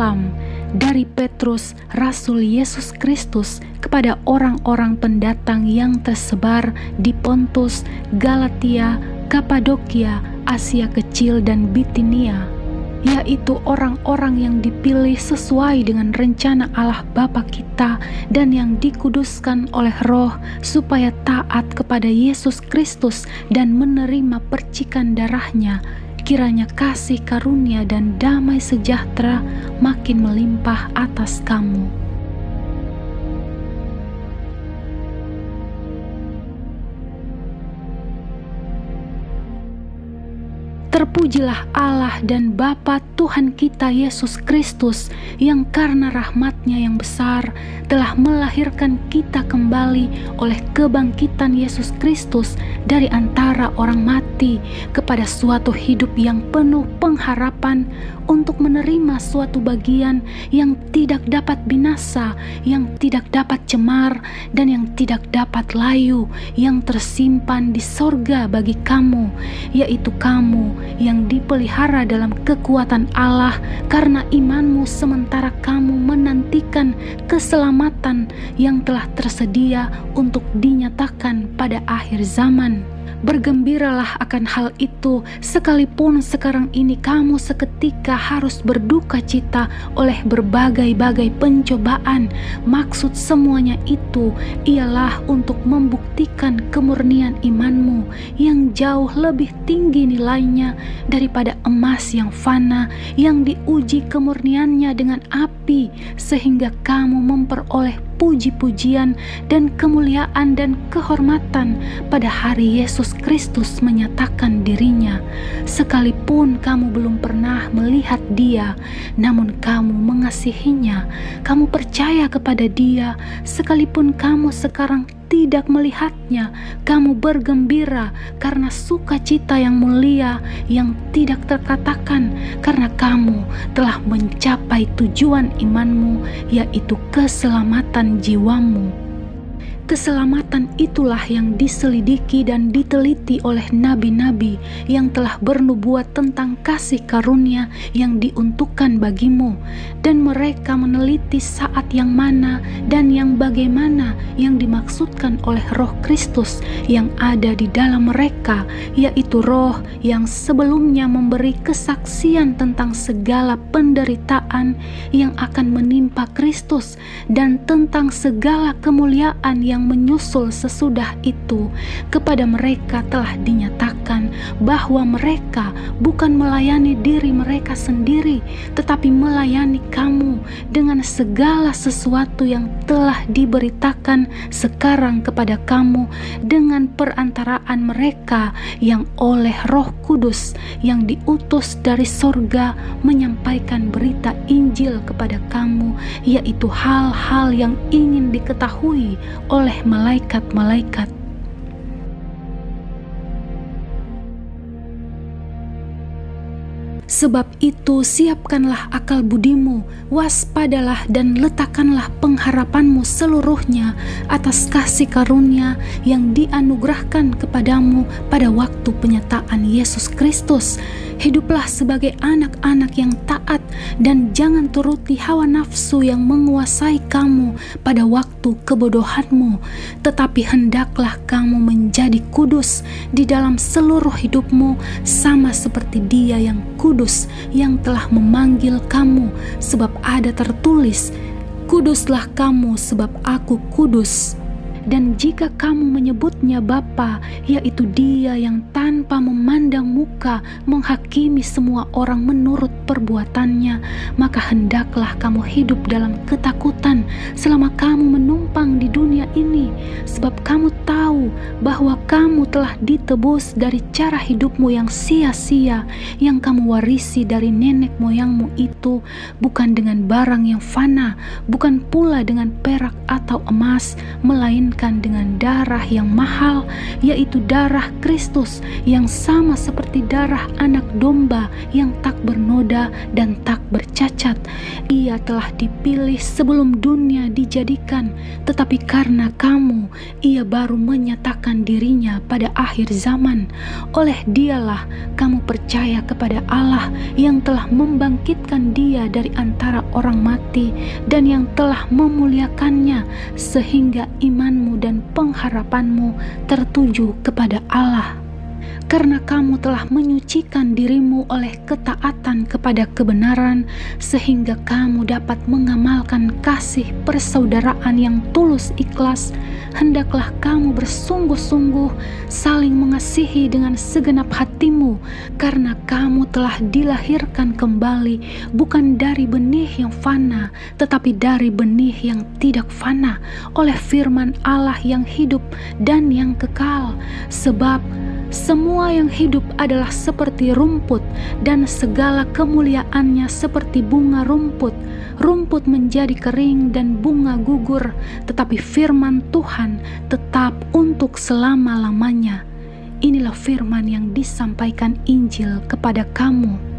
salam dari Petrus, Rasul Yesus Kristus, kepada orang-orang pendatang yang tersebar di Pontus, Galatia, Kapadokia, Asia Kecil, dan Bitinia, yaitu orang-orang yang dipilih sesuai dengan rencana Allah Bapa kita dan yang dikuduskan oleh Roh supaya taat kepada Yesus Kristus dan menerima percikan darahnya. Kiranya kasih karunia dan damai sejahtera makin melimpah atas kamu. Terpujilah Allah dan Bapa Tuhan kita Yesus Kristus, yang karena rahmat-Nya yang besar telah melahirkan kita kembali oleh kebangkitan Yesus Kristus dari antara orang mati kepada suatu hidup yang penuh pengharapan, untuk menerima suatu bagian yang tidak dapat binasa, yang tidak dapat cemar, dan yang tidak dapat layu, yang tersimpan di sorga bagi kamu, yaitu kamu yang dipelihara dalam kekuatan Allah karena imanmu, sementara kamu menantikan keselamatan yang telah tersedia untuk dinyatakan pada akhir zaman. Bergembiralah akan hal itu, sekalipun sekarang ini kamu seketika harus berduka cita oleh berbagai-bagai pencobaan. Maksud semuanya itu ialah untuk membuktikan kemurnian imanmu yang jauh lebih tinggi nilainya daripada emas yang fana, yang diuji kemurniannya dengan api, sehingga kamu memperoleh puji-pujian dan kemuliaan dan kehormatan pada hari Yesus Kristus menyatakan dirinya. Sekalipun kamu belum pernah melihat Dia, namun kamu mengasihinya, kamu percaya kepada Dia. Sekalipun kamu sekarang tidak melihatnya, kamu bergembira karena sukacita yang mulia yang tidak terkatakan, karena kamu telah mencapai tujuan imanmu, yaitu keselamatan jiwamu. Keselamatan itulah yang diselidiki dan diteliti oleh nabi-nabi yang telah bernubuat tentang kasih karunia yang diuntukkan bagimu, dan mereka meneliti saat yang mana dan yang bagaimana yang dimaksudkan oleh Roh Kristus yang ada di dalam mereka, yaitu Roh yang sebelumnya memberi kesaksian tentang segala penderitaan yang akan menimpa Kristus dan tentang segala kemuliaan yang menyusul sesudah itu. Kepada mereka telah dinyatakan bahwa mereka bukan melayani diri mereka sendiri, tetapi melayani kamu dengan segala sesuatu yang telah diberitakan sekarang kepada kamu dengan perantaraan mereka yang oleh Roh Kudus yang diutus dari sorga menyampaikan berita Injil kepada kamu, yaitu hal-hal yang ingin diketahui oleh malaikat-malaikat. Sebab itu siapkanlah akal budimu, waspadalah dan letakkanlah pengharapanmu seluruhnya atas kasih karunia yang dianugerahkan kepadamu pada waktu penyataan Yesus Kristus. Hiduplah sebagai anak-anak yang taat dan jangan turuti hawa nafsu yang menguasai kamu pada waktu kebodohanmu, tetapi hendaklah kamu menjadi kudus di dalam seluruh hidupmu, sama seperti Dia yang kudus yang telah memanggil kamu, sebab ada tertulis, "Kuduslah kamu sebab Aku kudus." Dan jika kamu menyebutnya Bapa, yaitu Dia yang tanpa memandang muka menghakimi semua orang menurut perbuatannya, maka hendaklah kamu hidup dalam ketakutan selama kamu menumpang di dunia ini, sebab kamu tahu bahwa kamu telah ditebus dari cara hidupmu yang sia-sia yang kamu warisi dari nenek moyangmu itu, bukan dengan barang yang fana, bukan pula dengan perak atau emas, melainkan dengan darah yang mahal, yaitu darah Kristus yang sama seperti darah anak domba yang tak bernoda dan tak bercacat. Ia telah dipilih sebelum dunia dijadikan, tetapi karena kamu, Ia baru menyatakan dirinya terjadinya pada akhir zaman. Oleh Dialah kamu percaya kepada Allah yang telah membangkitkan Dia dari antara orang mati dan yang telah memuliakannya, sehingga imanmu dan pengharapanmu tertuju kepada Allah. Karena kamu telah menyucikan dirimu oleh ketaatan kepada kebenaran, sehingga kamu dapat mengamalkan kasih persaudaraan yang tulus ikhlas, hendaklah kamu bersungguh-sungguh saling mengasihi dengan segenap hatimu, karena kamu telah dilahirkan kembali bukan dari benih yang fana, tetapi dari benih yang tidak fana, oleh firman Allah yang hidup dan yang kekal. Sebab semua yang hidup adalah seperti rumput, dan segala kemuliaannya seperti bunga rumput. Rumput menjadi kering dan bunga gugur, tetapi firman Tuhan tetap untuk selama-lamanya. Inilah firman yang disampaikan Injil kepada kamu.